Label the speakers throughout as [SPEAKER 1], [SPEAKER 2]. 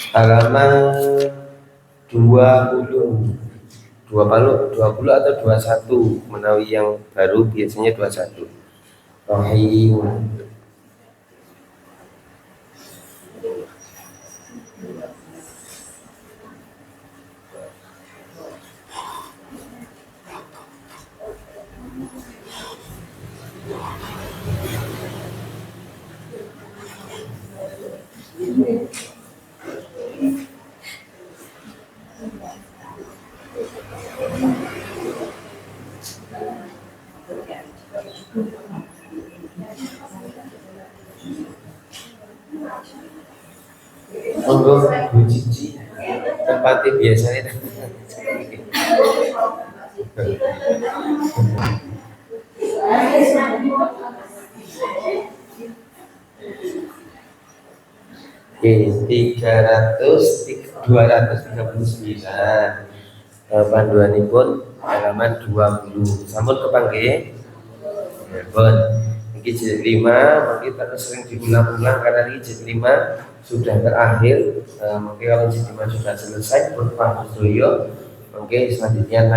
[SPEAKER 1] Halaman 20 20 atau 21 menawi yang baru biasanya 21. Rahim. Monggo Bu Cici tempatnya biasanya. Oke, 239 panduanipun halaman 20. Sampun kepanggih. Ya, bon. Ini jilid 5, mungkin terus sering diulang-ulang karena ini jilid 5 sudah terakhir. Mungkin kalau jilid 5 sudah selesai, pun Pak Doyo, mungkin selanjutnya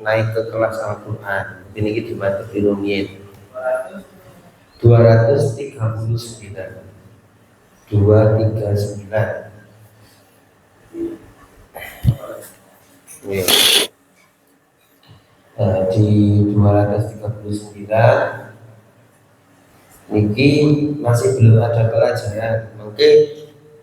[SPEAKER 1] naik ke kelas Al-Quran. Ini kita dibantu dirumit. 239. 239. Di 239 niki masih belum ada pelajaran. Mungkin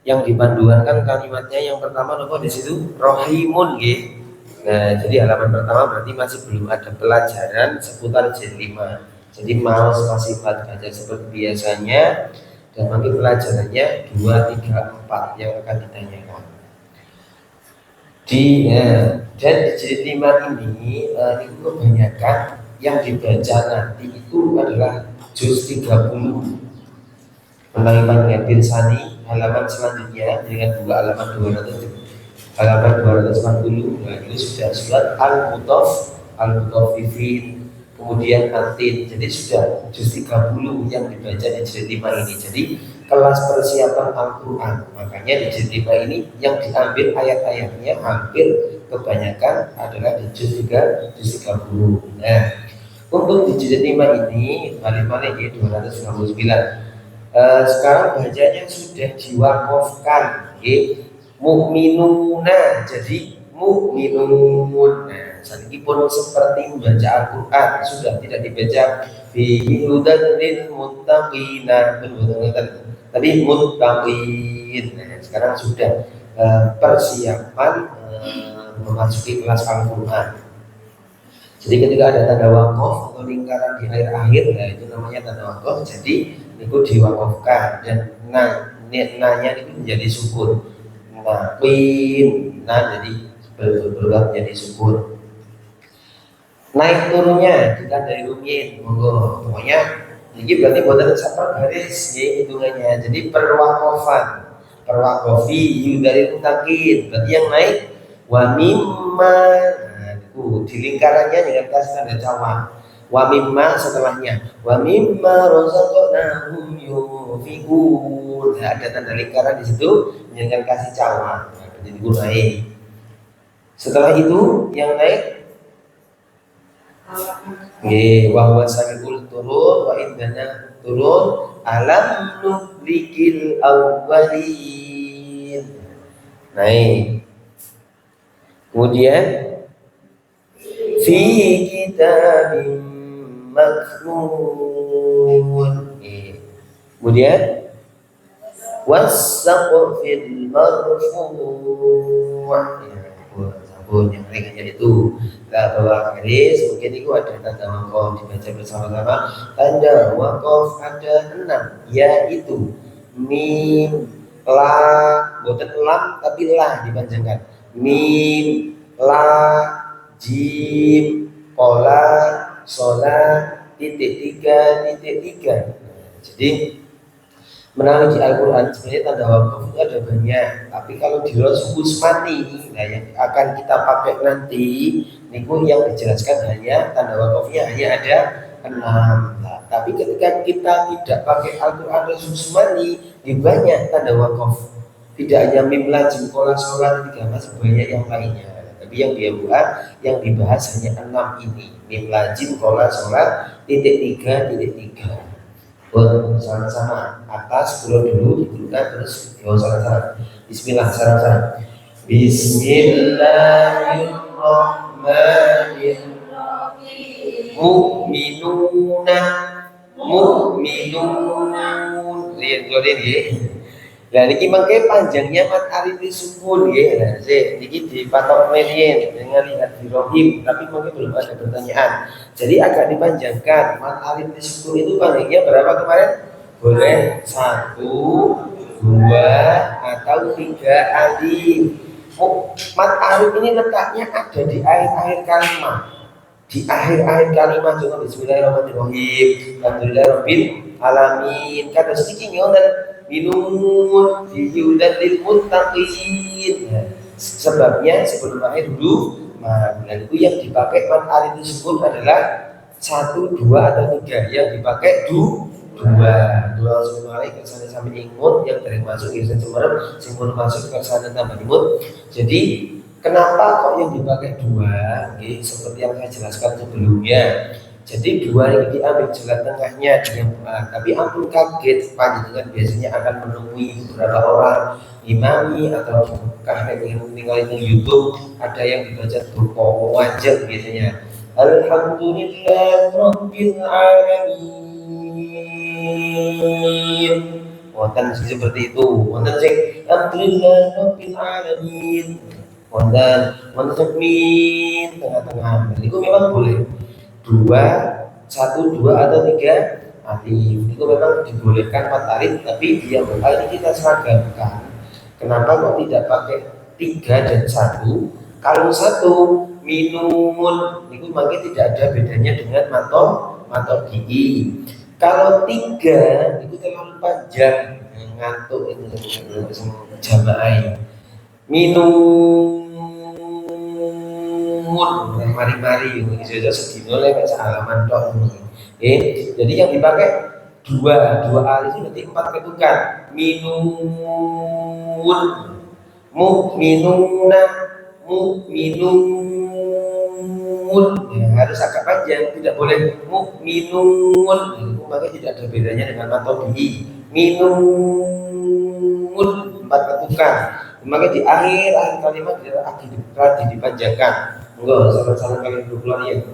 [SPEAKER 1] yang dipanduan kan kalimatnya yang pertama nopo di situ rohimun nggih. Nah, jadi halaman pertama berarti masih belum ada pelajaran seputar jilid 5. Jadi mau masih baca seperti biasanya dan nanti pelajarannya 2, 3, 4 yang akan ditanyakan. Dan di jilid 5 ini itu kebanyakan yang dibaca nanti itu adalah juz 30 Penanggipan Yadir Sani halaman selanjutnya dengan buka halaman 240. Nah, ini sudah surat Al-Mutaffifin, kemudian Atin. Jadi sudah juz 30 yang dibaca di jilid 5 ini. Jadi kelas persiapan Al-Quran. Makanya di jilid 5 ini yang diambil ayat-ayatnya hampir kebanyakan adalah di juz 30. Nah, untuk di jilid 5 ini balik-balik ya 299. Sekarang bacanya sudah diwakafkan mukminuna jadi mukminun. Nah, saat ini pun seperti membaca Al-Quran sudah tidak dibaca fihi hudan lil muttaqin, tapi muttaqin. Nah, sekarang sudah persiapan memasuki kelas Al-Quran. Jadi ketika ada tanda wakaf atau lingkaran di akhir-akhir, nah itu namanya tanda wakaf. Jadi itu diwakafkan dan nanya itu menjadi sukun. Jadi berubah menjadi sukun. Naik turunnya kita dari rumit, monggo. Pokoknya ini berarti buatan seper garis ya hitungannya. Jadi perwakofi dari mutakin. Berarti yang naik wa mimma. Di lingkarannya dengan kasih tanda cawang. Wa mimma setelahnya. Wa mimma razaqnahum yunfiqun. Nah, ada tanda lingkaran di situ dengan kasih cawang. Nah, jadi naik. Setelah itu yang naik wa huwa sabiqul turun wa indana turun alam nuhlikil awwalin. Naik. Kemudian fi kitabim maknun. Kemudian was-saqfil marfu'. Sabun yang ringannya itu kita bawa garis, mungkin itu ada tanda wakaf dibaca bersama-sama. Tanda wakaf ada 6, yaitu mim, la, bukan lam tapi la dipanjangkan. Mim, la, jim, kola, sola, titik 3. Jadi menawi di Al-Quran sebenarnya tanda wakaf itu ada banyak, tapi kalau di Rasul Usmani, nah yang akan kita pakai nanti niku yang dijelaskan hanya tanda wakafnya hanya ada 6. Nah, tapi ketika kita tidak pakai Al-Quran Rasul Usmani, di banyak tanda wakaf, tidak hanya mim lazim kola sholat tiga masih banyak yang lainnya. Tapi yang dia buat, yang dibahas hanya 6 ini, mim lazim kola sholat titik tiga titik tiga. Sama-sama atas pulau dulu dituliskan terus bawah sama-sama. Bismillah sama-sama. Bismillahirrahmanirrahim. Mu'minuna mu'minun. Lihat dulu ini. Nah niki mangke panjangnya mat alif sukun nggih. Nah, niki dipatok meriyen dengan lihat di rohim, tapi mungkin belum ada pertanyaan. Jadi agak dipanjangkan. Mat alif sukun itu panjangnya berapa kemarin? Boleh 1, 2 atau 3 alif. Oh, mat alif ini letaknya ada di akhir-akhir kalimat. Di akhir-akhir kalimat juga bismillahirrahmanirrahim. Alhamdulillahirabbil alamin. Kata sedikit ngoten minun diudat lil muttaqin. Sebabnya sebelum akhir huruf dan itu yang dipakai mat alif tersebut adalah 1, 2 atau 3. Yang dipakai dua langsung malik kersane sampai imut yang masuk irsan cemerep simpul masuk kersane tambah imut. Jadi kenapa kok yang dipakai 2? Seperti yang saya jelaskan sebelumnya. Jadi 2 ini diambil jalan tengahnya yang tapi ampun kaget, panjenengan biasanya akan menemui beberapa orang imami atau karena yang meninggal di YouTube ada yang dibaca berkong wajib biasanya. Alhamdulillah Rabbil Alamin. Wonten seperti itu. Wonten sing Alhamdulillah Rabbil Alamin. Wonten min tengah-tengah. Itu memang boleh. 1, 2 atau 3 alif itu memang dibolehkan mat alif, tapi dia ini kita seragamkan. Kenapa kok tidak pakai 3 dan 1? Kalau 1 minun itu mungkin tidak ada bedanya dengan mato di. Kalau 3 itu terlalu panjang ngantuk itu jamaah minum mari-mari itu sedino lek halaman tok. Jadi yang dipakai 2 alif itu nanti 4 ketukan. Minun mu'minuna mu'minun. Harus agak panjang, tidak boleh mu'minun. Maka tidak ada bedanya dengan matobi. Minun 4 ketukan. Maka di akhir kalimat akhir dipanjangkan. Enggak, sama-sama kalian berkeluar ya. 1,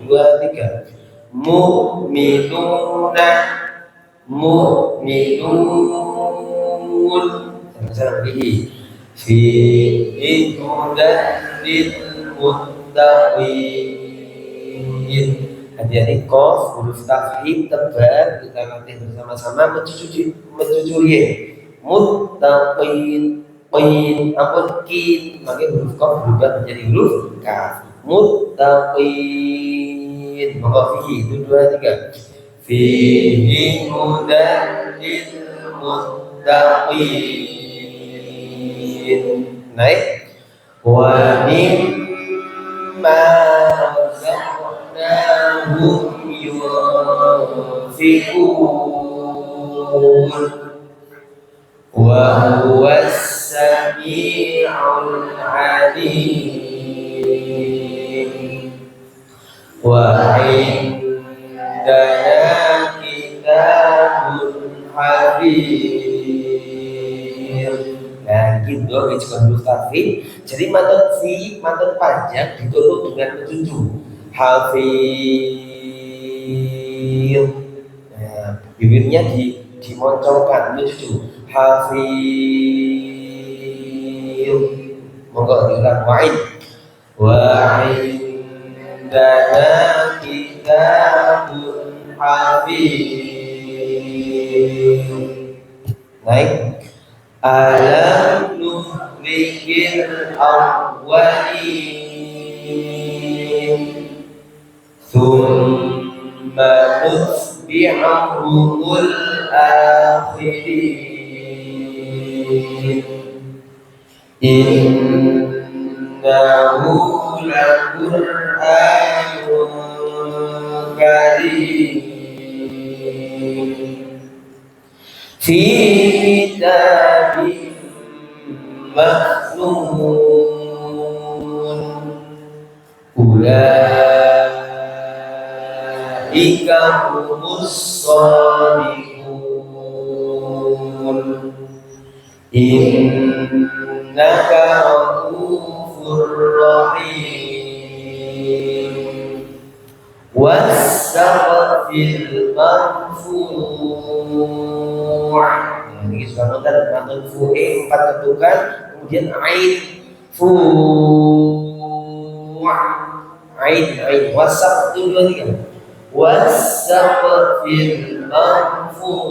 [SPEAKER 1] 2, 3. Mu'minuna mu'minun. Sama-sama lagi. Fi hudan lil muttaqin. Hati-hati qaf huruf tafhim tebal kita latih bersama-sama mencucuri muttaqin. Ampun kin maka huruf qaf berubah menjadi huruf kaf. Muttaqin maka fihi itu 2, 3. Fihi hudan lil muttaqin. Naik wa mimma razaqnahum yunfiqun wa huwas sami'ul alim wa indana kitabun hafiz. Nah gitu itu mustafid. Jadi matan panjang ditutup dengan menjunjung hafiz. Nah, bibirnya dimoncongkan menjunjung hafiz. Monggo diulang wa'indana kitabun hafiz. Naik alam nuhlikil awwalin thumma nutbi'uhumul akhirin. Innahu laqur'anun karim fi kitabim maknun. Ulaika humus shadiqun. Innaka raufur rahim. Was-saqfil marfu'. Nah, ini sudah nonton mantul fu'e 4 ketukan, kemudian ain fu ain wasaq itu 2 3 was-saqfil marfu'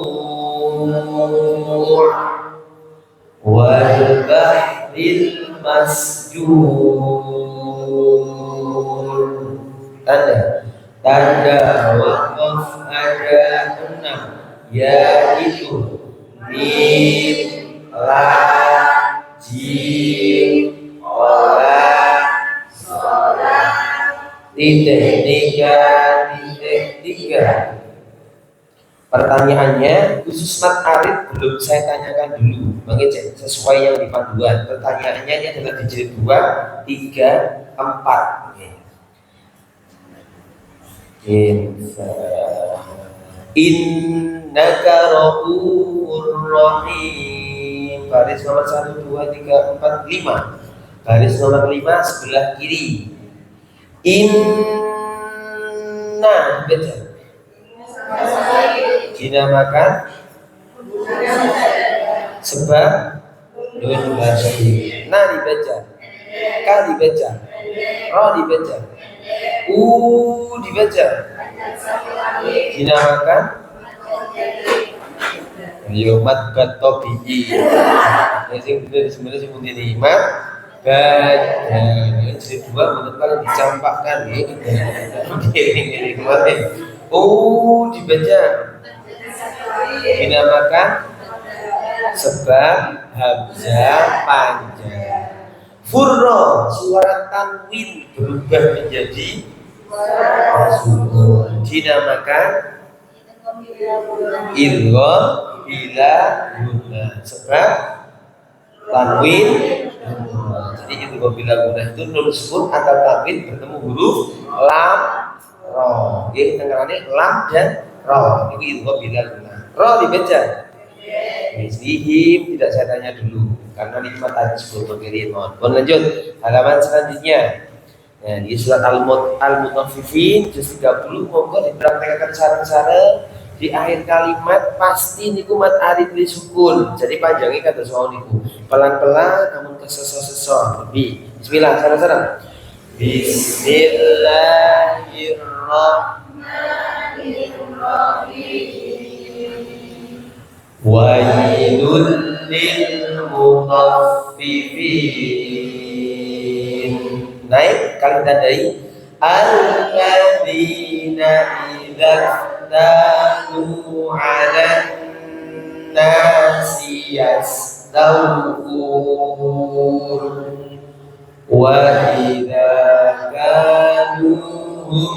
[SPEAKER 1] wal bahril masjur. Tanda waqaf ada 6, yaitu mim, lam, jim, titik 3. Pertanyaannya khusus mat arid belum saya tanyakan dulu, mengecek sesuai yang di panduan. Pertanyaannya ini adalah di jilid 2, 3, 4. Innaka raufur rahim. Baris nomor 1, 2, 3, 4, 5. Baris nomor 5 sebelah kiri. Inna baca. Dinamakan sebab nun basyir. Na dibaca, ka dibaca, ra dibaca, u dibaca. Dinamakan mat batobi. Yang benar sebenarnya sebutin mat baca. Jadi 2 benar-benar dicampakkan ini. Ini kemarin. Dibaca. Dinamakan sebab hamzah panjang. Furro, suara tanwin berubah menjadi sukun. Dinamakan idgham bila gunnah sebab tanwin. Jadi idgham bila gunnah itu nun sukun atau tanwin bertemu huruf lam ro. Jadi tengahnya lam dan ro. Itu idgham bila gunnah. Ro dibaca. Mislihim tidak saya tanya dulu karena nikmat tadi sebelum mengirim. Lanjut halaman selanjutnya. Nah, di surat Al-Mutaffifin juz 30 monggo dipraktekkan sareng-sareng di akhir kalimat pasti niku mat arid li sukun. Jadi panjangnya kata soal niku. Pelan-pelan namun kesesor-sesor. Bismillah sareng-sareng. Bismillahirrahmanirrahim. Wailul lil mutaffifin. Naik kali tandai alladzina idza talu 'alan nasi yastawfun wa idza kaluhum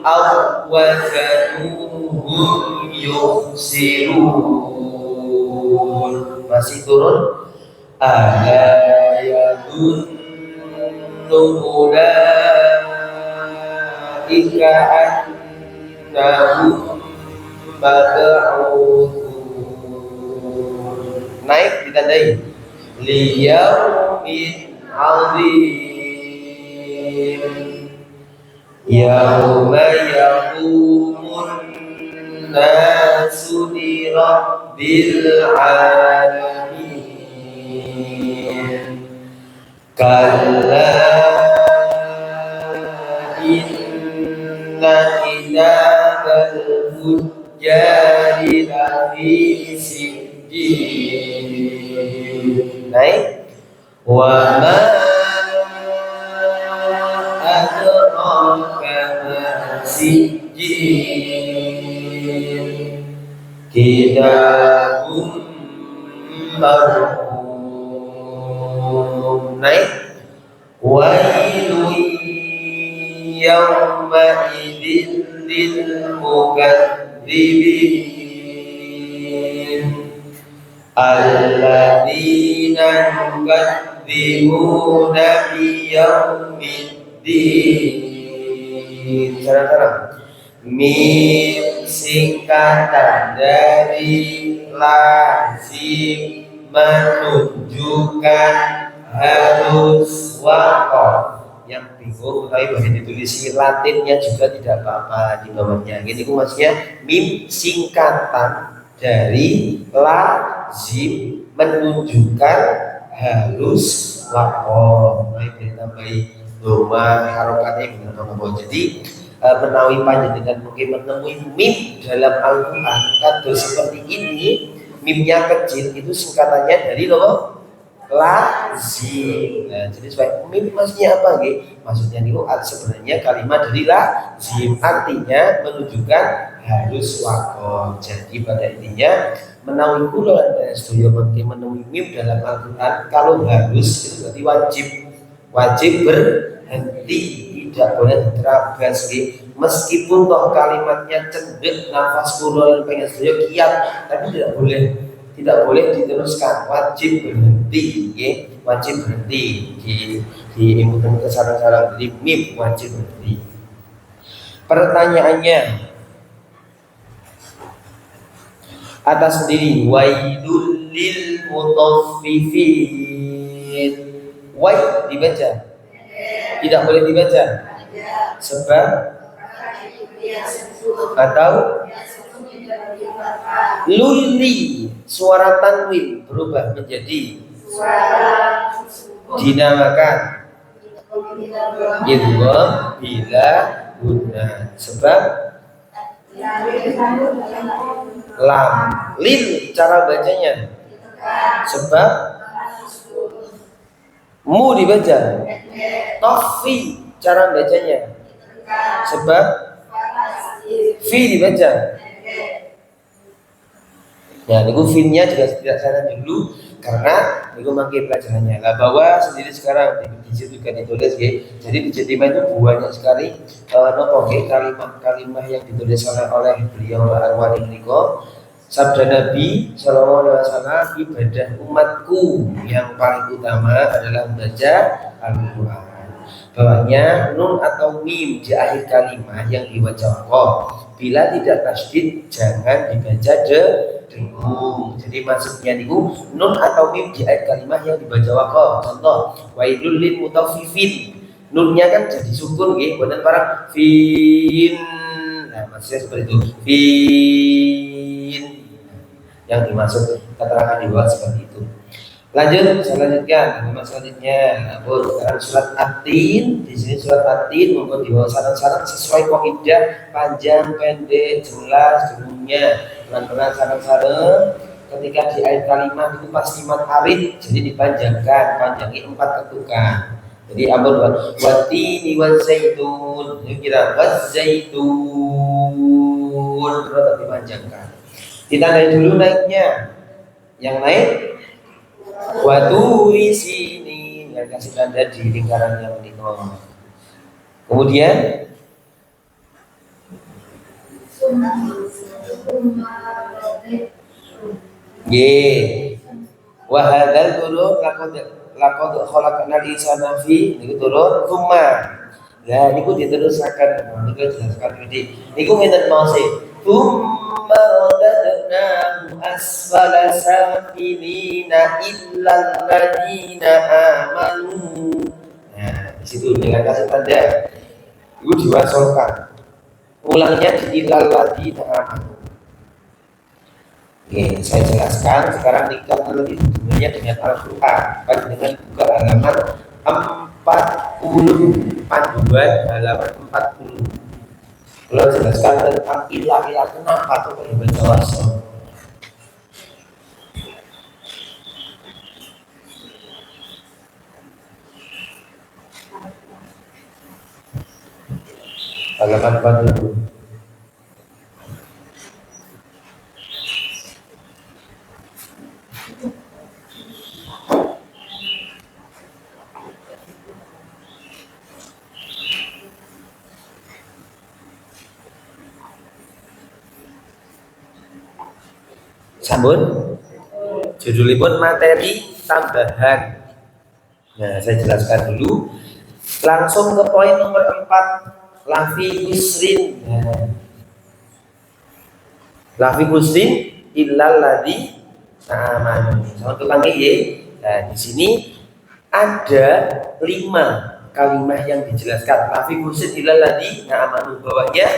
[SPEAKER 1] aw wazanuhum yukhsirun. Masih turun ala yadunnu ulaika annahum mab'utsun. Naik ditandai liyaumin 'adzim yauma yaqumun nasu li rabbil alamin. Kalla inna kitabal fujjari lafi sijjin. Naik wa ma adraka ma sijjin kitabun marqum. Naik. Wailun yawma idzin lil mukadzibin alladzina yukadzibuna biyaumiddin. Cara-cara mim singkatan dari lazim menunjukkan harus wakof. Yang bingung tapi boleh ditulis Latinnya juga tidak apa-apa di bawahnya. Gini maksudnya mim singkatan dari lazim menunjukkan halus wakof. Nah, boleh tambahi doma harokatnya benar-benar. Jadi menawi panjenengan mungkin menemui mim dalam Al-Quran kados seperti ini, mimnya kecil itu singkatannya dari loh lazim. Nah, jadi supaya mim maksudnya apa nggih? Maksudnya niku sebenarnya kalimat dari lazim artinya menunjukkan harus wakof. Jadi pada intinya menawi kula dan sedaya mungkin menemui mim dalam Al-Quran kalau harus itu berarti wajib berhenti, tidak boleh terabas meskipun toh kalimatnya cendek nafas kula pengen sedaya kiat tapi tidak boleh diteruskan, wajib berhenti wajib berhenti di ilmu sarang-sarang di mim wajib berhenti. Pertanyaannya atas sendiri wailul lil mutaffifin. Wai dibaca? Tidak boleh dibaca. Sebab atau luli suara tanwin berubah menjadi dinamakan idgham bila guna. Sebab lam lil cara bacanya. Sebab mu dibaca. Tofi cara bacanya. Sebab fi dibaca. Ya, niku finnya juga tidak salah dulu karena niku makin pelajarannya. Lah bahwa sendiri sekarang di situ juga ditulis nggih. Jadi di Jatimah itu banyak sekali nopo nggih kalimat-kalimat yang ditulis oleh beliau Arwani niku. Sabda Nabi Shallallahu Alaihi Wasallam, ibadah umatku yang paling utama adalah membaca Al-Quran. Bawahnya nun atau mim di akhir kalimat yang dibaca wakof. Bila tidak tasydid jangan dibaca dengung. Jadi maksudnya niku nun atau mim di akhir kalimat yang dibaca wakof. Contoh wailul lil mutaffifin. Nunnya kan jadi sukun nggih, boten parang fin. Nah, maksudnya seperti itu. Fin. Yang dimaksud keterangan di bawah seperti itu. Lanjut, saya lanjutkan kalimat selanjutnya. Sekarang surat At-Tin. Di sini surat At-Tin maupun di bawah syarat-syarat sesuai kaidah panjang, pendek, jelas, dengunnya, pelan-pelan syarat-syarat. Ketika di akhir kalimat itu pasti mat arid, jadi dipanjangkan, panjangi 4 ketukan. Jadi ampun watini wazaitun, ini kira wazaitun, terus dipanjangkan. Ditandai dulu naiknya. Yang naik waturi sini, yang kasih tanda di lingkaran yang menikah. Kemudian wahadal turun lakod khalaqnal insana fi niku turun tsumma. Lah niku diterusaken niku jelaskan niku ngenten mawase tsumma radadnahu asfala safilina illal ladina amanu. Nah, di situ dengan kasih tanda itu diwasolkan. Ulangnya di illal ladina amanu. Oke, saya jelaskan sekarang nikah lebih hubungannya dengan Al-Quran. Dengan buka halaman 40, panduan halaman 40. Kalau jelaskan tentang ilah kenapa tuh kayak baca wasol. Halaman 40. Sampun judulipun materi tambahan. Nah, saya jelaskan dulu. Langsung ke poin nomor 4, lafi husrin. Nah, lafi husrin illal ladzi amanu. Sama tukang nggih. Nah, di sini ada 5 kalimat yang dijelaskan. Lafi husrin illal ladzi amanu, bawahnya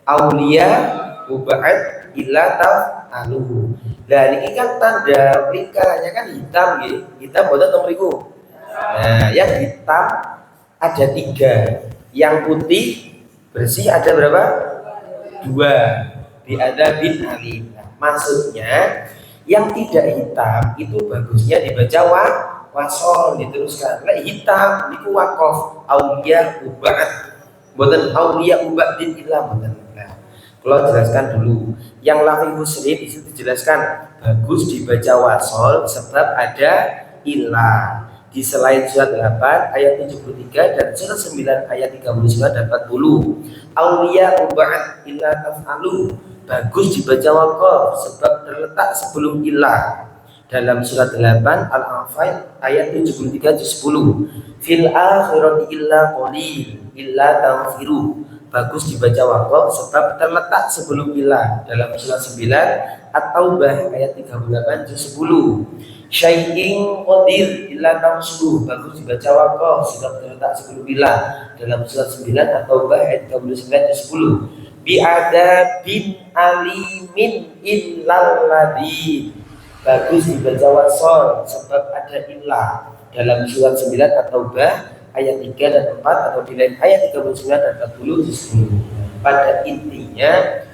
[SPEAKER 1] aulia uba'ad illa taf'aluhu. Nah, ini kan tanda lingkarannya kan hitam nggih. Hitam boten teng mriku. Nah, yang hitam ada 3, yang putih bersih ada berapa? 2. Bi'ada bin alim. Nah, maksudnya yang tidak hitam itu bagusnya dibaca wasol, diteruskan. Lek hitam niku waqaf auliya uba'ad. Boten auliya uba'din illa boten. Nah, kalau jelaskan dulu. Yang lafi husrin di situ dijelaskan bagus dibaca wasol sebab ada ilah. Di selain surat 8 ayat 73 dan surat 9 ayat 39 dan 40. Auliya uba'ad illa taf'alu, bagus dibaca waqaf sebab terletak sebelum ilah. Dalam surat 8 Al-Anfal ayat 73 10. Fil akhirati illa qalil illa taghfiru, bagus dibaca waqaf sebab terletak sebelum ilah. Dalam surat 9 At-Taubah ayat 38 10. Syai'in qadir illa tamsuhu, bagus dibaca waqaf sebab terletak sebelum ilah. Dalam surat 9 At-Taubah ayat 39 10. Bi'adabin alimin illal ladzi, bagus dibaca wasol sebab ada ilah. Dalam surat 9 At-Taubah ayat 3 dan 4 atau di lain ayat 39 dan 40 10. Pada intinya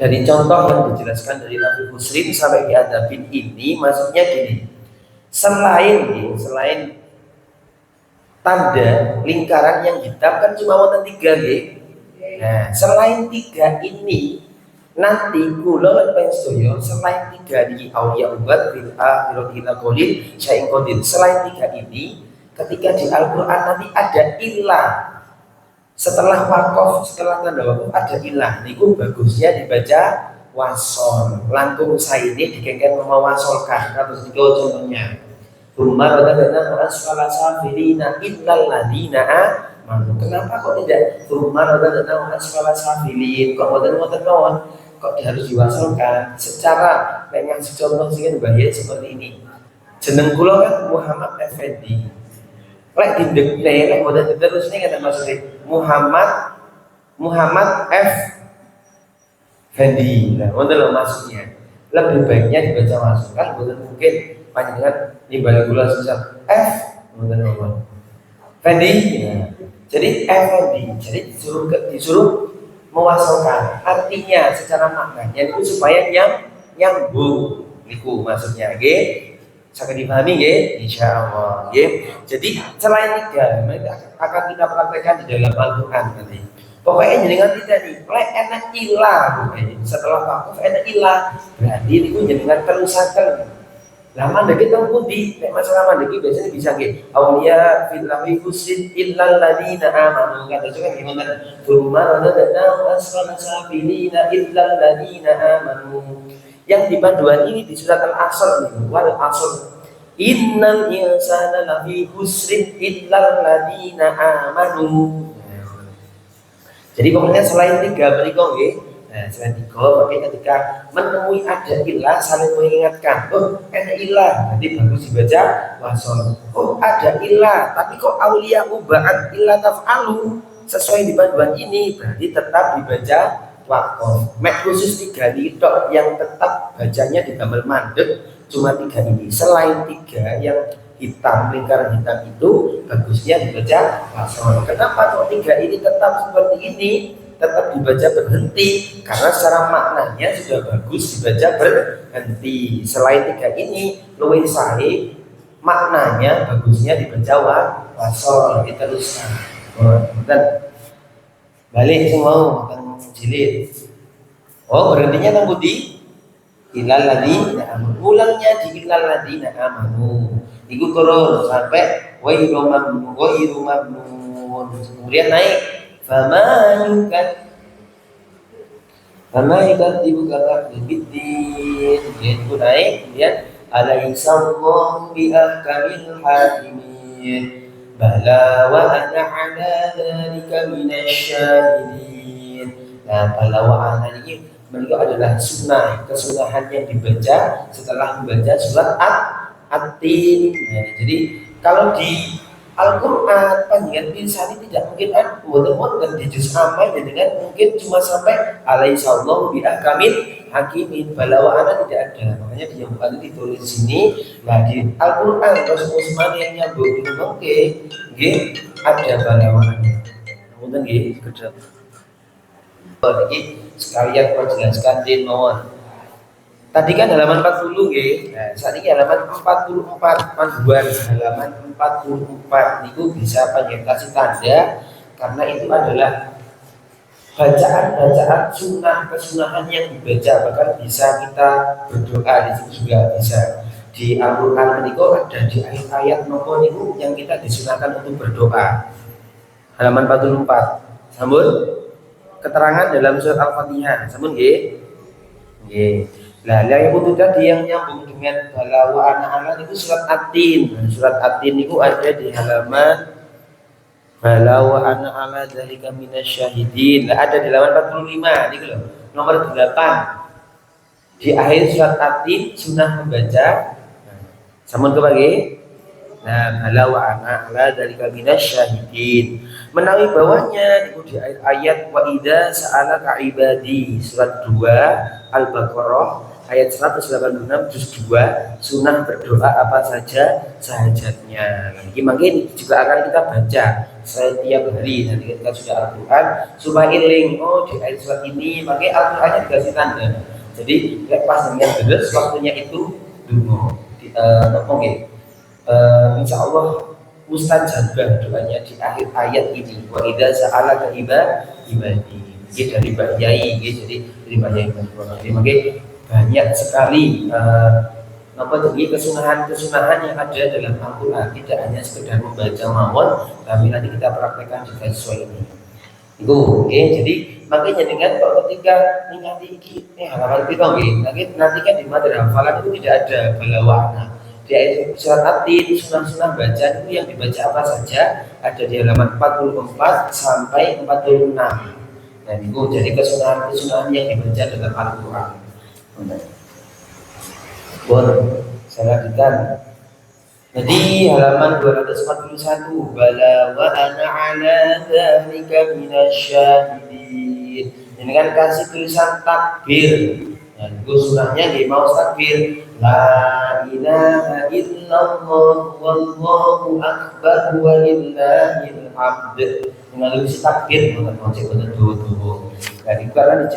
[SPEAKER 1] dari contoh yang dijelaskan dari lafi husrin sampai bi'adabin ini maksudnya gini. Selain tanda lingkaran yang hitam kan cuma ada 3 nggih. Nah, selain 3 ini nanti kula lan pensoyo selain 3 di auliya ubat bil akhirati ila qalil syai'in qadir. Selain 3 ini ketika di Al-Qur'an nanti ada ilah. Setelah waqaf, setelah tanda waqaf ada ilah. Niku bagusnya dibaca wasol. Langkung saini dikengken mewasolkan. Kados iki contohnya. Umar radhiyallahu anhu asfala safilina illal ladina amanu. Kenapa kok tidak Umar radhiyallahu anhu asfala safilin? Kok boten-boten mawon? Kok harus diwasolkan? Secara nek ngasih contoh sing bahaya seperti ini. Jeneng kula kan Muhammad Effendi. Lek dindekne lek boten diterusne ngene maksudnya Muhammad F Fendi. Nah, ngono lho maksudnya. Lebih baiknya dibaca masuk kan boten mungkin panjenengan nimbali gula susah F ngoten Fendi. Ya. Jadi Fendi. Jadi disuruh mewasalkan. Artinya secara maknanya itu supaya nyambung. Niku maksudnya nggih. Sangat dipahami nggih, insyaallah nggih. Jadi selain 3 akan kita praktekkan di dalam Al-Qur'an nanti. Pokoknya jenengan tidak nih, lek enak ilah pokoknya. Setelah waqaf enak ilah, berarti niku jenengan terusaken. Lah mandeki teng pundi? Nek masalah mandeki biasanya bisa nggih. Auliya fillahi husrin illal ladina amanu. Kata juga gimana? Tsumma radadna asfala safilina illal ladina amanu. Yang di panduan ini di surat Al-Asr nih, wal asr. Innal insana lafi husrin illal ladina amanu. Jadi pokoknya selain 3 berikut nggih. Nah, selain 3 makanya ketika menemui ada ilah saling mengingatkan. Oh, ada ilah, nanti bagus dibaca wasol. Oh, ada ilah, tapi kok auliya uba'at illa taf'alu. Sesuai di panduan ini berarti tetap dibaca waqaf. Mek khusus 3 tok yang tetap bacanya di gambar mandek cuma 3 ini. Selain 3 yang hitam, lingkaran hitam itu bagusnya dibaca wasol. Kenapa kok 3 ini tetap seperti ini? Tetap dibaca berhenti karena secara maknanya sudah bagus dibaca berhenti. Selain 3 ini luwih sahih maknanya bagusnya dibaca wasol. Diteruskan. Dan balik semua tentang jilid. Oh, berhentinya tentang budi ilal ladina amanu. Ulangnya di ilal ladina amanu. Iku turun sampai wa irumabnu. Kemudian naik fama yukat dibuka biddi itu naik, kemudian alaihissallahu biahkamil hakimin bala wa ana ala dzalika minasyahidin. Nah, bala wa ana ini beliau adalah sunnah, kesunahan yang dibaca setelah membaca surat At-Tin. Nah, jadi kalau di Al-Quran panjangan pirsani tidak mungkin wonten di juz amma dengan mungkin cuma sampai alaihissallahu biahkamil hakimin balawa'ana tidak ada. Makanya di yang bukan ditulis di sini. Nah, di Al-Quran Rasul Utsman yang nyambung itu mungkin ada balawa'ana. Kemudian kerja. Jadi sekalian saya jelaskan di nomor. Tadi kan halaman 40 nggih. Nah, saat ini halaman 44 panduan halaman 44 itu bisa kasih tanda karena itu adalah bacaan-bacaan sunnah kesunahan yang dibaca, bahkan bisa kita berdoa di situ juga bisa. Di Al-Qur'an menika ada di ayat-ayat nopo niku yang kita disunahkan untuk berdoa. Halaman 44. Sampun keterangan dalam surat Al-Fatihah. Sampun nggih? Nggih. Nah, yang itu tadi yang nyambung dengan balawa anak-anak itu surat At-Tin. Surat At-Tin itu ada di halaman balawa anak-anak dari kami nasyahidin. Nah, ada di halaman 45 ini loh, nomor 8. Di akhir surat At-Tin sunnah membaca. Sampun kebagi. Nah, balawa anak-anak dari kami nasyahidin. Menawi bawahnya itu di ayat wa idza sa'alaka ibadi surat 2 Al-Baqarah ayat 186 juz 2 sunnah berdoa apa saja sehajatnya. Nah, ini juga akan kita baca setiap hari nanti ketika sudah Al-Quran supaya iling di ayat surat ini makanya Al-Qurannya dikasih tanda. Jadi pas dengan terus waktunya itu dulu insya Allah mustajabah doanya di akhir ayat ini wa idza sa'alaka ibadi dari Mbak Yai jadi dari Mbak Yai jadi makanya banyak sekali jadi kesunahan yang ada dalam Al-Quran tidak hanya sekedar membaca mawon tapi nanti kita praktekkan juga sesuai ini itu jadi makanya dengan ketika nanti halaman kita nanti kan di materi hafalan itu tidak ada balawana di ayat surat At-Tin sunnah-sunnah baca itu yang dibaca apa saja ada di halaman 44 sampai 46. Dan itu jadi kesunahan-kesunahan yang dibaca dalam Al-Quran. Saya lanjutkan. Jadi halaman 241 bala wa ana ala dzalika minasyahidin. Ini kan kasih tulisan takbir. Dan itu sunahnya di mau takbir la ilaha illallah wallahu akbar walillahil hamd. Melalui takbir bukan konsep betul. Dan itu karena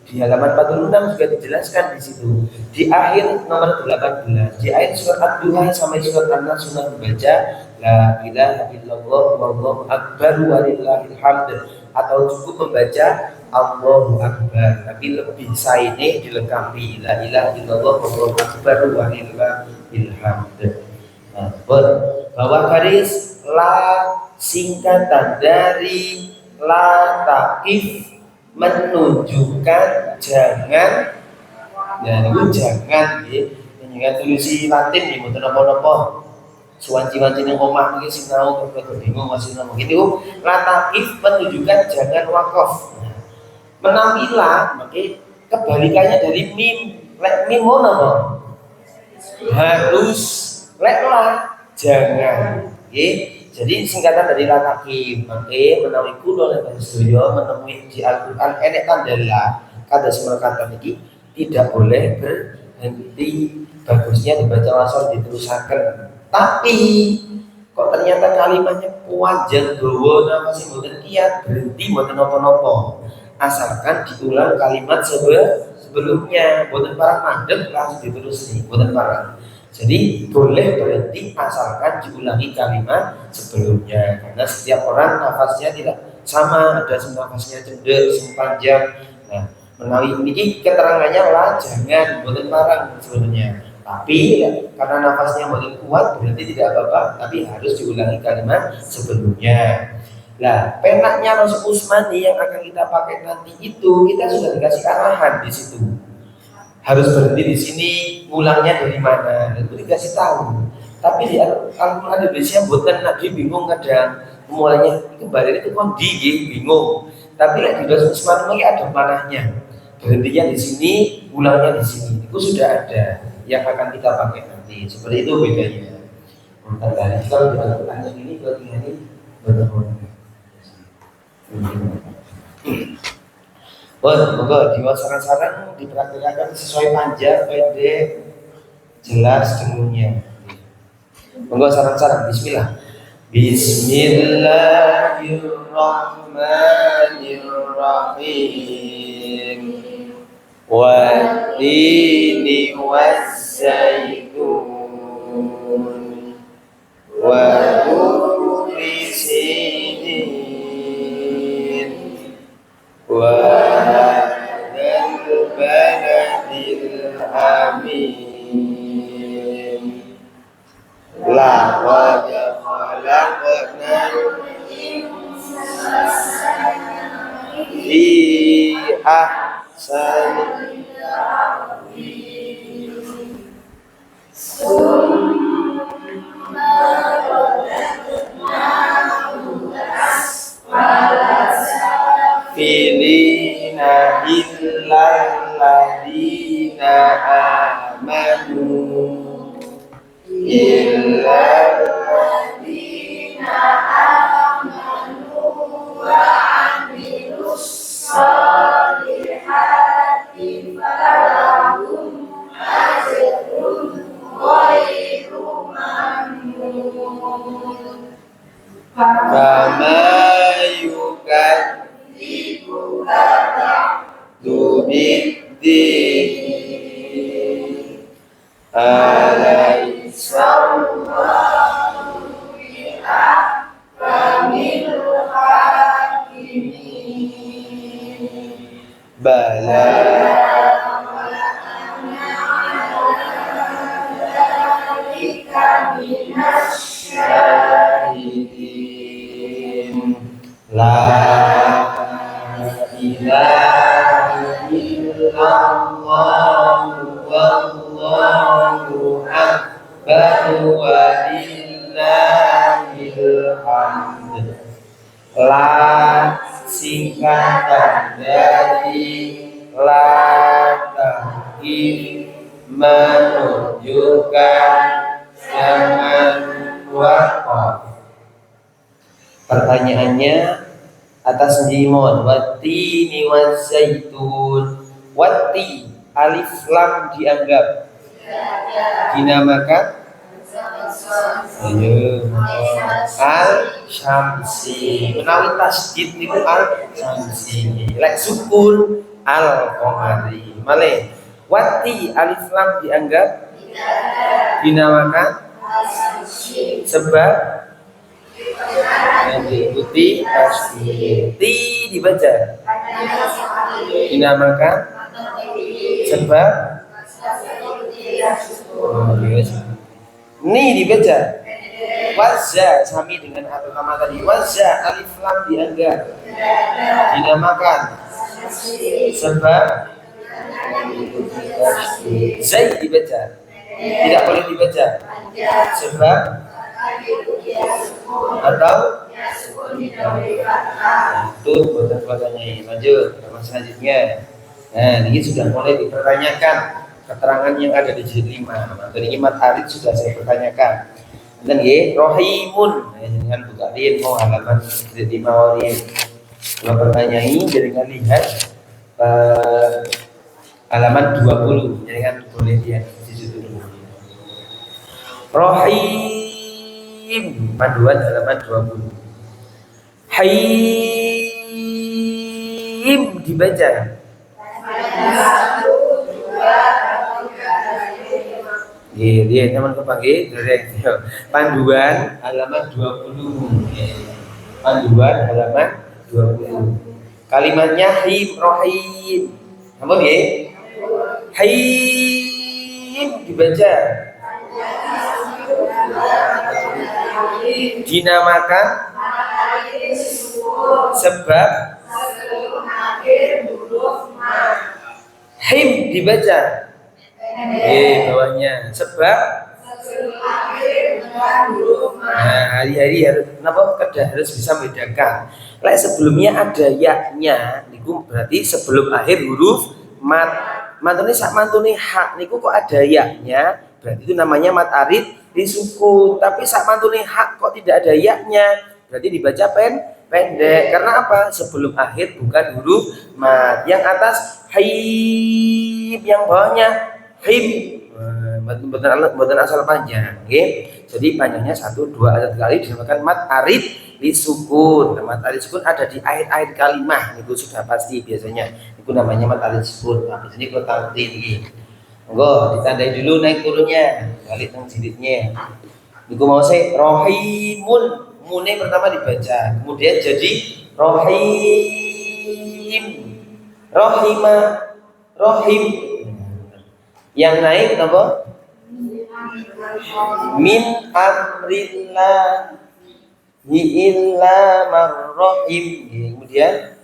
[SPEAKER 1] di halaman 46 juga dijelaskan di situ. Di akhir nomor 18, di akhir surat Ad-Duha sampai surat An-Nas sunnah membaca la ilaha illallah wallahu akbar walillahil hamd atau cukup membaca Allahu Akbar, tapi lebih saine dilengkapi la ilaha illallah wallahu akbar walillahil hamd. Nah, bawah garis la singkatan dari la taqif menunjukkan jangan dan itu jangan dengan tulis Latin nih mboten napa-napa suwanci-wanci yang omah mungkin sinau kok bingung masih nang gitu la taqif menunjukkan jangan wakaf. Menampilah, maka kebalikannya dari mim. Lek mim mana harus, leklah jangan. Jadi singkatan dari latakim. Maka menawi kula lan sedaya menemui di Al-Qur'an enek tandala kata semerkatan ini tidak boleh berhenti. Bagusnya dibaca wasal diterusaken. Tapi kok ternyata kalimatnya panjang dawa napa sing mboten kiat berhenti mboten napa-napa. Asalkan diulang kalimat sebelumnya, boten parang mandek langsung diterusi, boten parang. Jadi boleh berhenti asalkan diulangi kalimat sebelumnya, karena setiap orang nafasnya tidak sama, ada yang nafasnya cendek, yang panjang. Nah, menawi ini keterangannya lah jangan boten parang sebenarnya. Tapi karena nafasnya boten kuat berarti tidak apa-apa, tapi harus diulangi kalimat sebelumnya. Nah, penaknya Rasul Utsman yang akan kita pakai nanti itu kita sudah dikasih arahan di situ. harus berhenti di sini, mulangnya dari mana, itu dikasih tahu. Tapi di Al-Quran Indonesia buatan nabi bingung kadang mulanya kembali itu kondi bingung. Tapi di dalam Islam lagi ada panahnya. Berhentinya di sini, mulangnya di sini. Itu sudah ada yang akan kita pakai nanti. Seperti itu bedanya. Dari kalau di Al-Quran ini berarti ini benar. Moga di saran-saran diperhatikan sesuai panjang, pendek, jelas dengunnya. Moga saran-saran. Bismillah. Bismillahirrahmanirrahim. Wat-tini was-zaitun wa turi sinin wa baladil amin laqad khalaqnal fi ahsani filina illal ladina amanu illal ladina amanu wa amilus solihati falahum ajrun ghairu mamnun fama yukadzibuka ba'du biddin alaysa Allahu bi'ahkamil hakimin bala la ilaha illallah wallahu akbar walillahil hamd. La singkatan dari la tahkim menunjukkan jangan wakaf. Pertanyaannya atas jimon wati ni wazaitun. Wati alif lam dianggap dinamakan ayo al syamsi menawi tasdid niku al syamsi lek sukun al qamari malih wati alif lam dianggap dinamakan sebab yang diikuti tasdid. Ti dibaca dinamakan sebab ni dibaca wazza sami dengan atau nama tadi wazza alif lam dianggap dinamakan sebab zai dibaca tidak boleh dibaca sebab atau itu buatan-buatannya ini. Lanjut nama selanjutnya. Nah ini sudah mulai dipertanyakan keterangan yang ada di jilid 5. Materi imat arid sudah saya pertanyakan. Dan rohimun dengan buka lihat mau halaman jilid 5 wari. Kalau pertanyaan jangan lihat halaman 20. Jangan boleh lihat di situ dulu. Rohim panduan halaman 20. Haim dibaca dia teman kepagi panduan halaman 20 panduan halaman 20 kalimatnya him rohim apa ya haim dibaca dinamakan sebab him dibaca Bawahnya. Sebab nah, hari-hari harus kenapa harus bisa membedakan. Lek sebelumnya ada yaknya, niku berarti sebelum akhir huruf mat. Mantune sak mantune hak niku kok ada yaknya, berarti itu namanya mat arid disukun. Tapi sak mantune hak kok tidak ada yaknya, berarti dibaca pendek. Karena apa? Sebelum akhir bukan huruf mat. Yang atas haim, yang bawahnya him. Buatan asal panjang, okay? Jadi panjangnya 1, 2 atau 3 kali dinamakan mat arid disukun. Nah, mat arid sukun ada di akhir-akhir kalimat, itu sudah pasti biasanya. Itu namanya mat arid sukun. Nah, di sini kita tahu ini. Enggak, ditandai dulu naik turunnya, balik teng jilidnya. Niku mau saya rohimun, mune pertama dibaca, kemudian jadi rohim, rohima, rohim. Yang naik apa? Min amrillah illa marrohim. Kemudian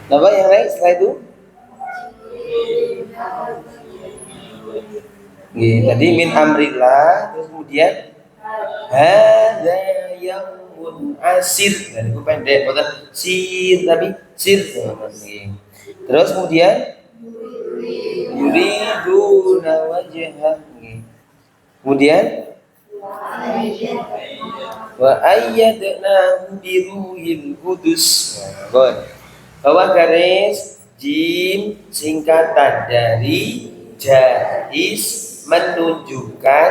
[SPEAKER 1] apa yang naik setelah itu? Tadi min amrillah, terus kemudian hadza yaumun asir. Dan itu pendek, bukan sir tapi sir. Terus kemudian yuriduna wajhah. Kemudian wa ayyadnahu biruhil qudus. Bawah garis jim singkatan dari jaiz menunjukkan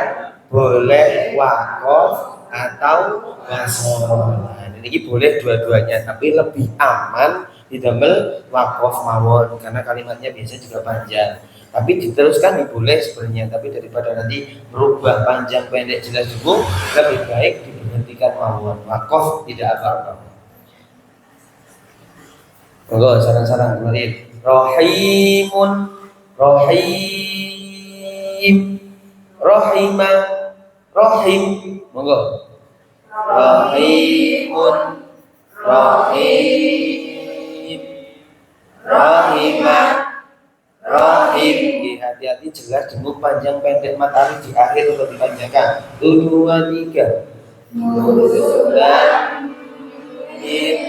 [SPEAKER 1] boleh wakof atau wasol. Nah, ini boleh dua-duanya, tapi lebih aman didamel wakof mawon karena kalimatnya biasanya juga panjang. Tapi diteruskan boleh sebenarnya, tapi daripada nanti merubah panjang pendek jelas dulu, lebih baik diberhentikan mawon. Wakof tidak apa-apa. Monggo sarang-sarang kemarin. Rohimun, rohim, rohima, rohim. Monggo. Rohimun, rohim, rohima, rohim. Hati-hati jelas jenguk panjang pendek matahari di akhir untuk dipanjangkan. 2, 3. Nuzulan min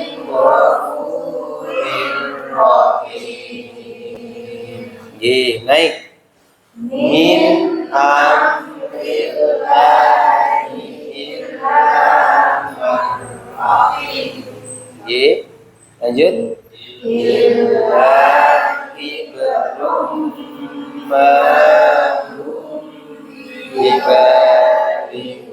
[SPEAKER 1] naik min amrillahi lanjut illahi belum mahum dibarihi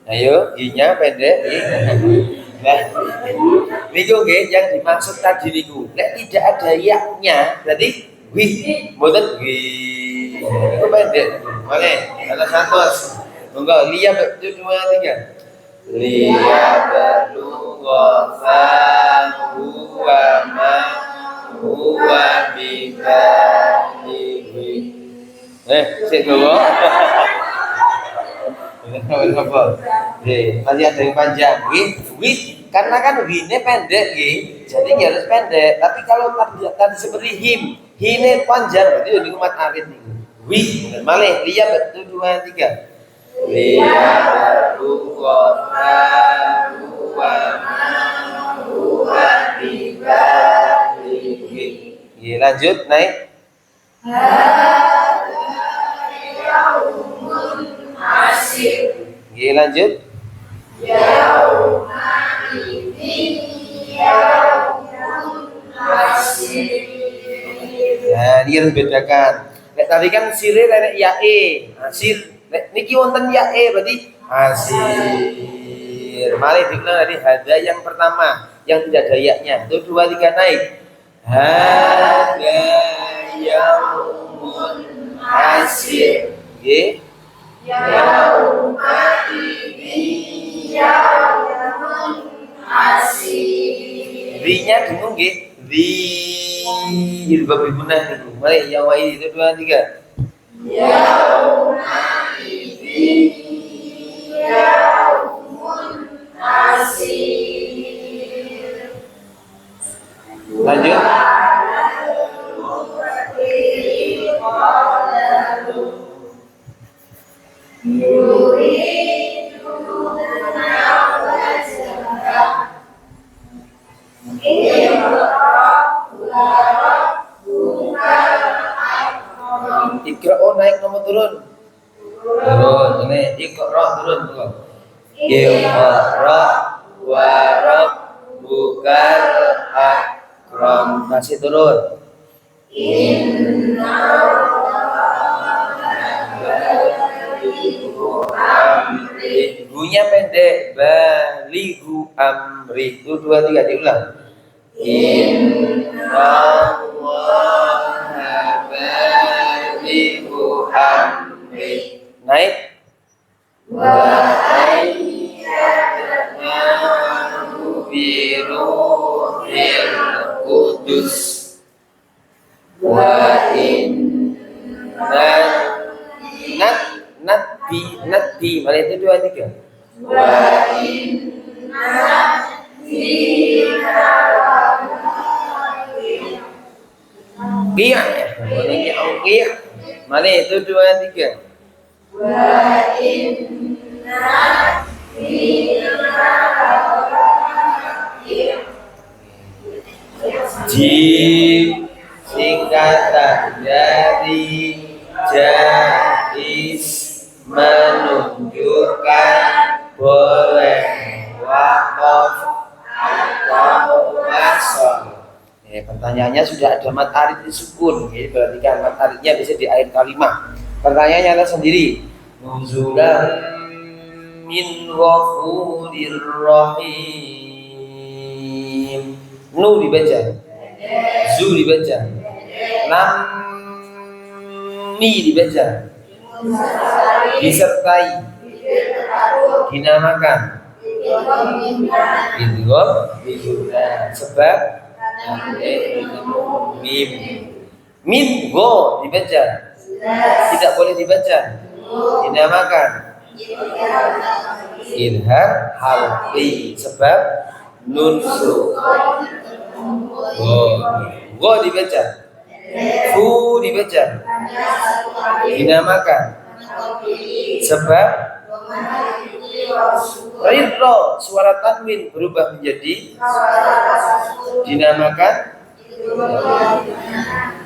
[SPEAKER 1] ayo, ginya pendek. Nah, niku nggih yang dimaksud tadi niku. Nek tidak ada yaknya, berarti wih, mboten wih. Niku pendek. Oke, ada 100. Monggo liya 2, 3. Liya berlugha huwa ma huwa bibalihi. Sik dulu. Masih ada yang panjang, karena kan ini pendek, jadi harus pendek. Tapi kalau tadi seperti hine panjang, berarti ini umat arid nih. Malih, lihat 1, 2, 3. Lihat lanjut naik. lanjut. Nah, ini harus bedakan. Nek tadi kan sire nek yae. Sir niki wonten yae berarti asir. Mari diulang tadi hada yang pertama yang tidak ada yaknya. 1 2 3 naik. Hada yaumun asir. Nggih. Yauma idin yaumun asir. Ri-nya bingung nggih. Ri jadi babi punah niku. Mari yauma idin 1 2 3. Yauma idin yaumun asir. Lanjut. Iqra naik nomor turun. Turun, ini Iqra turun tuh. Iqra wa rabbukal akram. Masih turun. Inna amri. Bunyinya pendek. Balighu amri. 1 2 3 diulang. Inna Allaha balighu amri. Naik. Wa ayyadnahu bi ruhil qudus. Wa inna nati mari itu 2 3. Wa inna Qiyah ya. Ini qiyah. Mari itu 2 3. Wa inna jim singkatan dari jais menunjukkan boleh waqaf atau wasol. Pertanyaannya sudah ada mat arid disukun, jadi berarti kan mat aridnya bisa di akhir kalimat. Pertanyaannya adalah sendiri. Nuzulan min ghafurir rahim. Nu dibaca, zu dibaca, lam mi dibaca, disertai, dinamakan, idgham, sebab mim. Mim go dibaca, tidak boleh dibaca, dinamakan idhar halqi, sebab nun go dibaca, fu dibaca, dinamakan sebab ridho, suara tanwin berubah menjadi dinamakan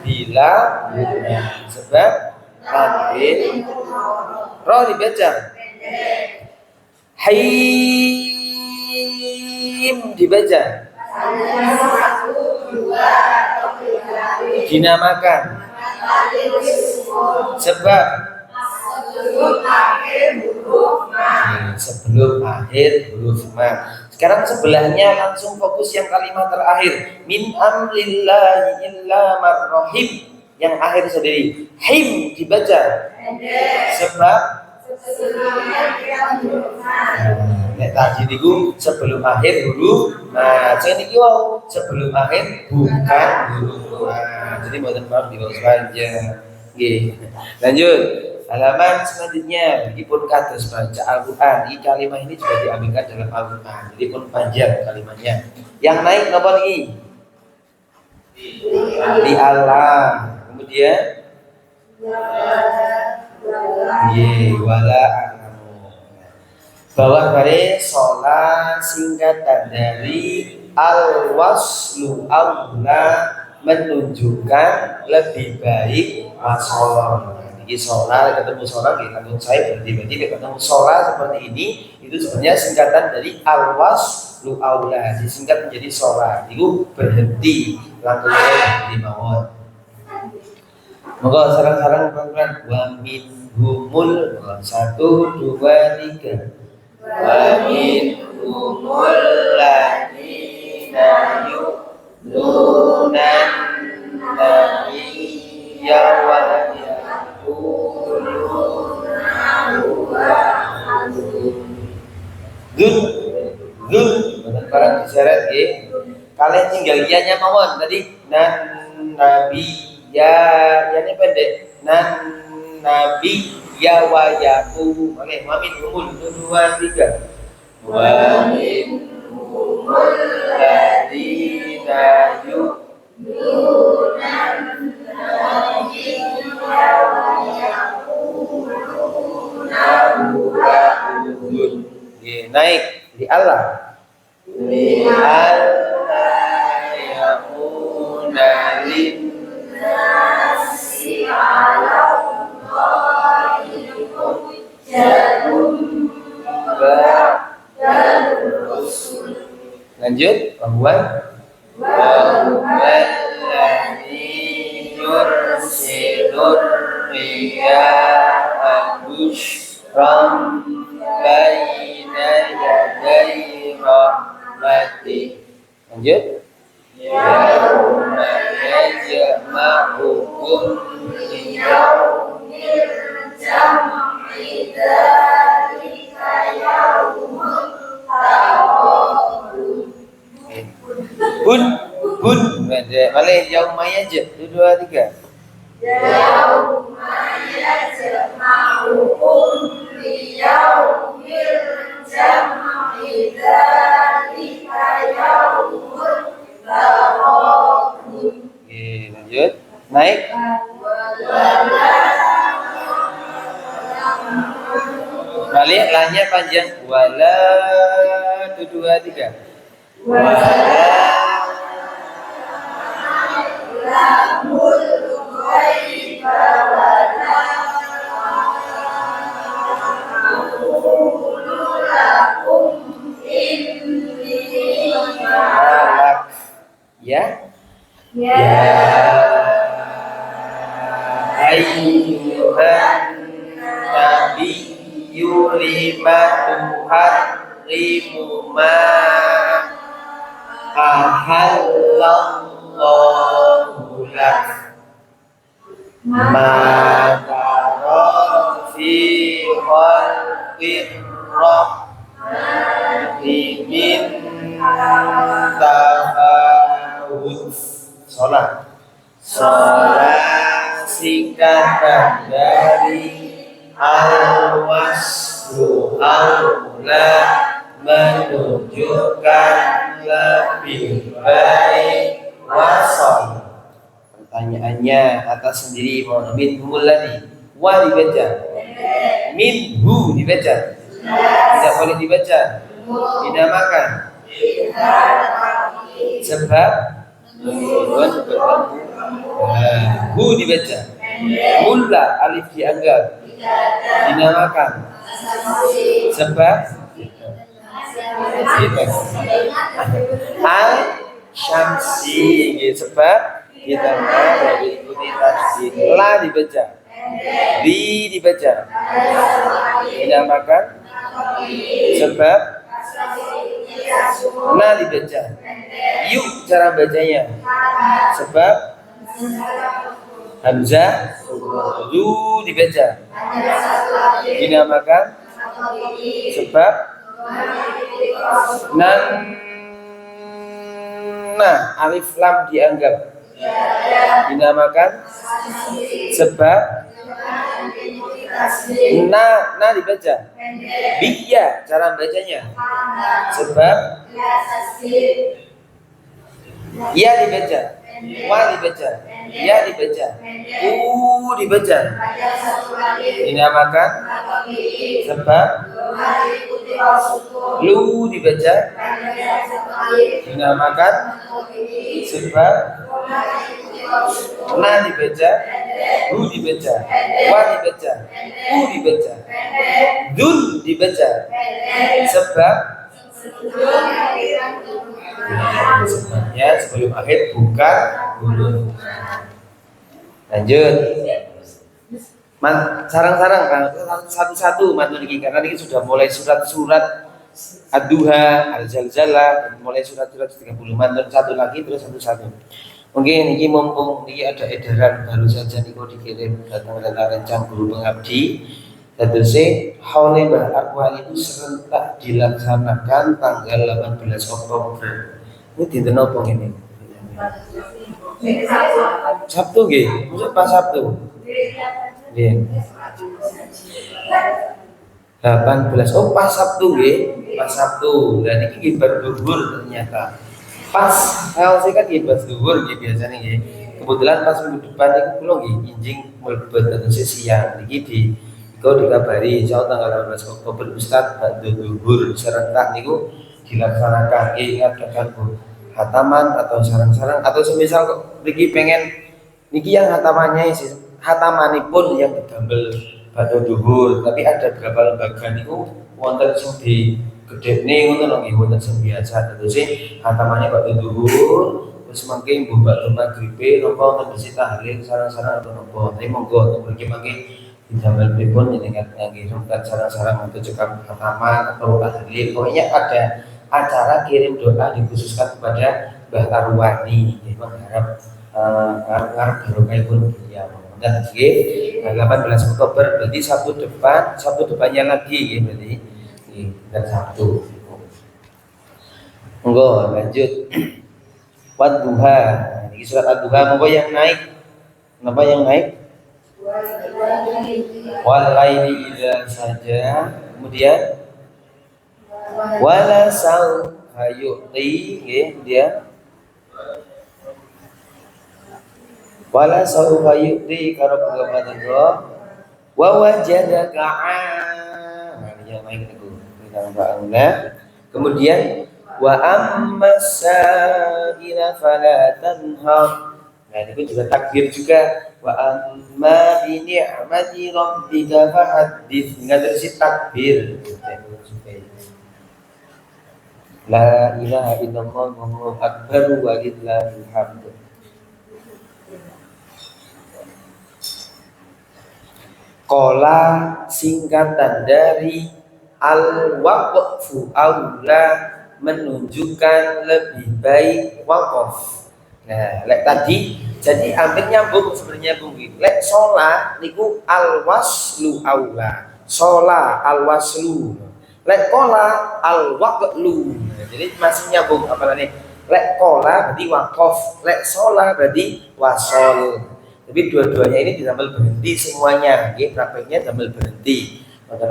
[SPEAKER 1] bila sebab tanwin. Ro dibaca, haim dibaca, dinamakan sebab sebelum akhir huruf ma. Sekarang sebelahnya langsung fokus yang kalimat terakhir. Min amrillahi illa marrohim. Yang akhir sendiri. Him dibaca. Sebab nek tadi niku sebelum akhir huruf ma. Saya niki wau sebelum akhir bukan huruf ma. Jadi mboten maaf diwaos panjang. Nggih. Lanjut. Halaman selanjutnya, meskipun kados baca Al-Quran, kalimat ini juga diambilkan dalam Al-Quran, jadi pun panjang kalimatnya. Yang naik nomor ini di Allah, kemudian wala anamu. Bawah baris sholat singkatan dari al-waslu aula, menunjukkan lebih baik wasolon. Iki sholat ketemu sholat kita ketemu saya berarti ketemu sholat seperti ini itu sebenarnya singkatan dari alwaslu aula disingkat menjadi sholat itu berhenti langsungnya berhenti mawon. Maka sarang-sarang pelan-pelan wa min humul 1 2 3 wa min humul ladina yu'lunan nabiyya wa Dul barang diseret ya. Kalian tinggal ianya mawon tadi nan nabi ya ini pendek nan nabi ya wa yaku. Oke, wamin umul 2 3 wamin umul ladina yu'lunan nabiyya wa yakuluna naik di Allah li Allah yakuna lin nasi ala lanjut bahwa yursilur riyaha bushran baina yaday rahmati. Lanjut yauma yajma'ukum liyaumil jam'i dzalika yaumut taghabun. Bun balik yauma yajma' 2 3 yauma yajma'ukum liyaumil jam'i dzalika yaumut taghabun. Lanjut naik balik lahnya panjang wala 2 3 wala lamul ghaiba wala lakum inni malak ya ayyuhan nabiyyu lima tuharrimu ma ahallallahu lak ma tara fi khalqir rahmati min tafawut. Sholat singkatan dari al-waslu aula menunjukkan lebih baik wasol. Pertanyaannya atas sendiri mau min humulani wa dibaca min hu dibaca tidak boleh dibaca dinamakan sebab hu dibaca mulla alif dianggap dinamakan sebab al syamsi sebab kita mengikuti tasdid la dibaca di dibaca dinamakan sebab na dibaca yuk cara bacanya sebab hamzah lu dibaca dinamakan sebab nan nah alif lam dianggap dinamakan sebab na dibaca biya cara bacanya sebab ya dibaca wa dibaca ya dibaca dibaca dinamakan sebab lu dibaca dinamakan sebab na dibaca hu dibaca, wa dibaca, u dibaca, dul dibaca. Sebab sebabnya sebelum akhir buka huruf. Lanjut. Sarang-sarang kan satu-satu matun iki karena ini sudah mulai surat-surat Ad-Duha, Al-Zalzalah, mulai surat-surat 30 matun satu lagi terus satu-satu. Mungkin ini mumpung ini ada edaran baru saja niku dikirim datang dari rencang guru pengabdi. Terusé haule Mbah Akwal itu serentak dilaksanakan tanggal 18 Oktober. Ini dinten apa ini? Sabtu nggih, maksud pas Sabtu. Nggih. 18. Oh, pas Sabtu nggih, pas Sabtu. Dan ini berduhur ternyata. Pas kalau saya kan ibas duhur nggih biasanya nggih. Kebetulan pas minggu depan itu kula nggih injing mlebet atau siang niki di kau dikabari insya Allah tanggal 18 Oktober Ustadz Ba'du Duhur serentak niku dilaksanakan. Ingat dengan hataman atau sarang-sarang atau semisal niki pengen niki yang hatamannya hatamanipun yang didamel Ba'du Duhur, tapi ada beberapa lembaga niku wonten sing di gedene ngoten lho nggih, wonten sing biasa terus hatamannya Ba'du Duhur terus mangke Mbok Ba'du Maghribe napa wonten besi tahlil sarang-sarang atau napa. Tapi monggo mriki Jamal pripun jenengan nggih rumkat sarang-sarang untuk cekap hataman atau tahlil. Pokoknya ada acara kirim doa dikhususkan kepada Mbah Arwani. Jadi mengharap harap barokahipun beliau. Dan nggih 18 Oktober berarti Sabtu depannya lagi nggih berarti. Nggih, dan Sabtu. Monggo lanjut. Wadduha. Ini surat Ad-Duha monggo yang naik. Napa yang naik? Walaili idza saja, kemudian wala saufa yu'ti nggih dia wala saufa yu'ti karo pengabaran wa wajadaka yang main itu kemudian wa ammasaila fala tanhar. Nah ini juga takbir juga wa amma bi ni'mati rabbika fahaddits. Enggak terus takbir. La ilaha illallah wallahu akbar wa lillahil hamd. Qala singkatan dari al-waqfu aula menunjukkan lebih baik waqaf. Nah, lek tadi jadi hampir nyambung sebenarnya bungki. Lek sholat niku al-waslu aula. Sholat al-waslu. Lek kola al-waqlu. Nah, jadi masih nyambung apalagi lek kola berarti waqaf, lek sholat berarti wasol. Tapi dua-duanya ini ditambal berhenti semuanya. Nggih, prakteknya tambal berhenti. Maka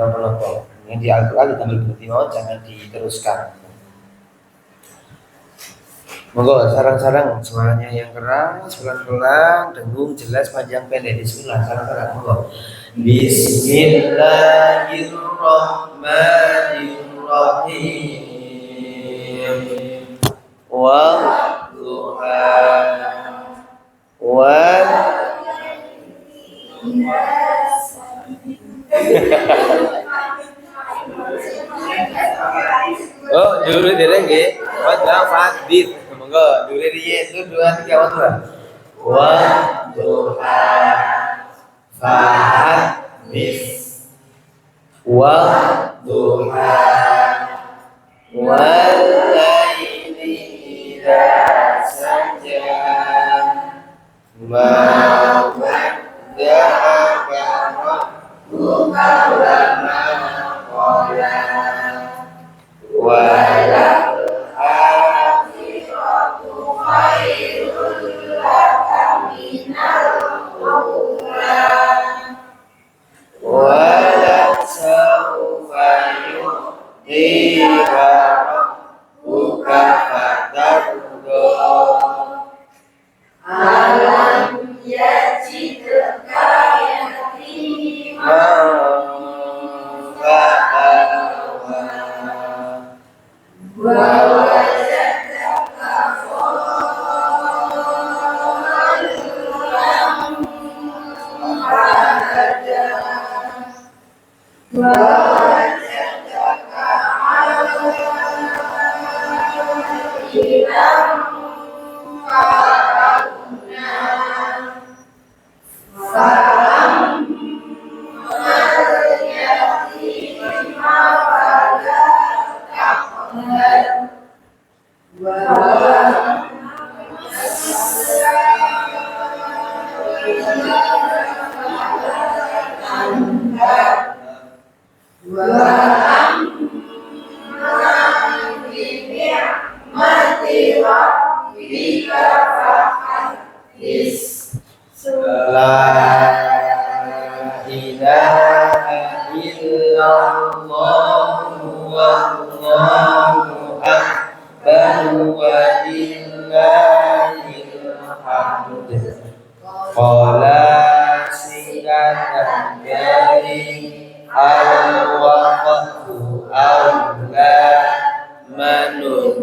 [SPEAKER 1] yang di Al-Qur'an ditambal berhenti mau jangan diteruskan. Monggo sarang-sarang suaranya yang keras, pelan-pelan, dengung, jelas, panjang, pendek. Bismillah, sarang-sarang monggo. Bismillahirrahmanirrahim. Wadduha wal Oh, dulu dereng nggih. Wadduha fadid. Monggo, dulu riye itu 2 3 wadduha fahadis wadduha walaili idza saja ma wadda'aka rabbuka wa ma qala wala wala saufa yu'tika rabbuka fatarda alam yajidka yatiman fa'awa wa wajadaka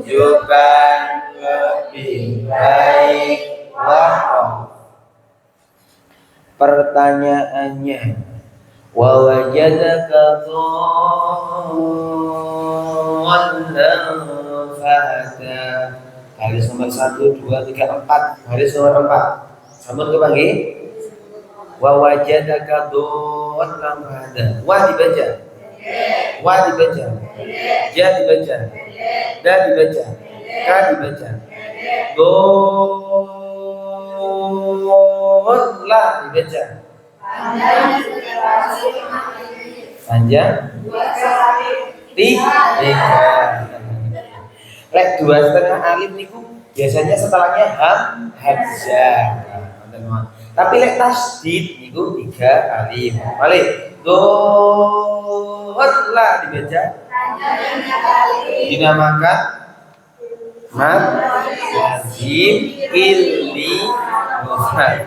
[SPEAKER 1] menunjukkan lebih baik waktu. Pertanyaannya, wa wajadaka dhallan fahada. Baris nomor 1, 2, 3, 4. Baris nomor 4. Sampun kepanggi? Wa wajadaka dhallan fahada. Wa dibaca. Wa dibaca. Ja dibaca. Da dibaca. Ka dibaca. La dibaca. Panjang. Tiga. Lek 2,5 alif niku biasanya setelahnya hamzah. Tapi lek tasdid niku 3 alif. Balik. La dibaca. Dinamakan mad lazim ilmi mufrad.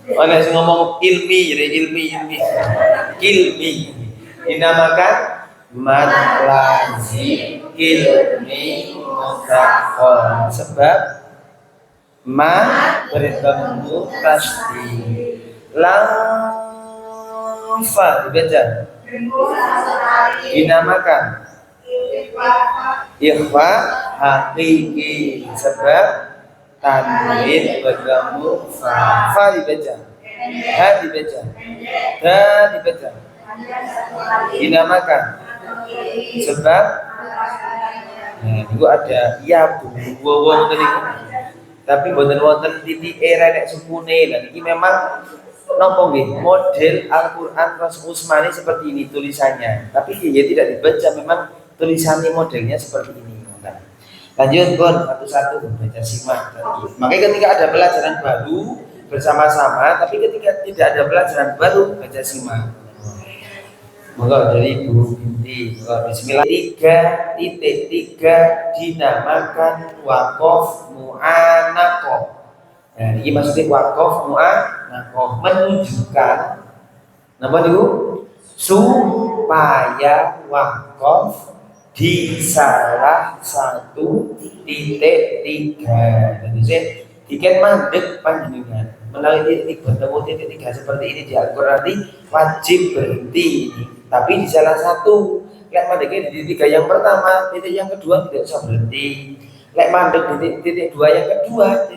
[SPEAKER 1] Oleh ngomong ilmi, jadi ilmi. Dinamakan mad lazim ilmi mufrad. Sebab mad bertemu pasti. Lamfa dibaca. Dinamakan ikhfa hakiki sebab tanwin bertemu fa dibaca, ha dibaca, da dibaca. Dinamakan sebab itu ada ya bu wawa tadi, tapi boten wonten titik era nek sukune. Lah iki memang nopo nggih model Al-Qur'an Rasul Utsmani seperti ini tulisannya. Tapi dia tidak dibaca, memang tulisannya modelnya seperti ini. Lanjut Gon, satu-satu baca simak tadi. Makanya ketika ada pelajaran baru bersama-sama, tapi ketika tidak ada pelajaran baru baca simak. Monggo dari Bu Binti. Bismillah. 3.3 dinamakan waqaf mu'anaqah. Nah, ini maksudnya waqaf mu'anaqah menunjukkan nama dulu supaya waqaf di salah satu titik 3. Jadi saya tiket mandek panjenengan melalui titik bertemu titik 3 seperti ini di Al-Quran nanti wajib berhenti ini. Tapi di salah satu lek mandeknya di titik 3 yang pertama, titik yang kedua tidak usah berhenti. Lek mandek di titik 2 yang kedua,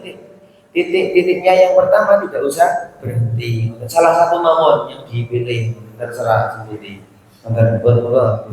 [SPEAKER 1] titiknya yang pertama tidak usah berhenti. Salah satu nomor yang dipilih terserah sendiri. Betul.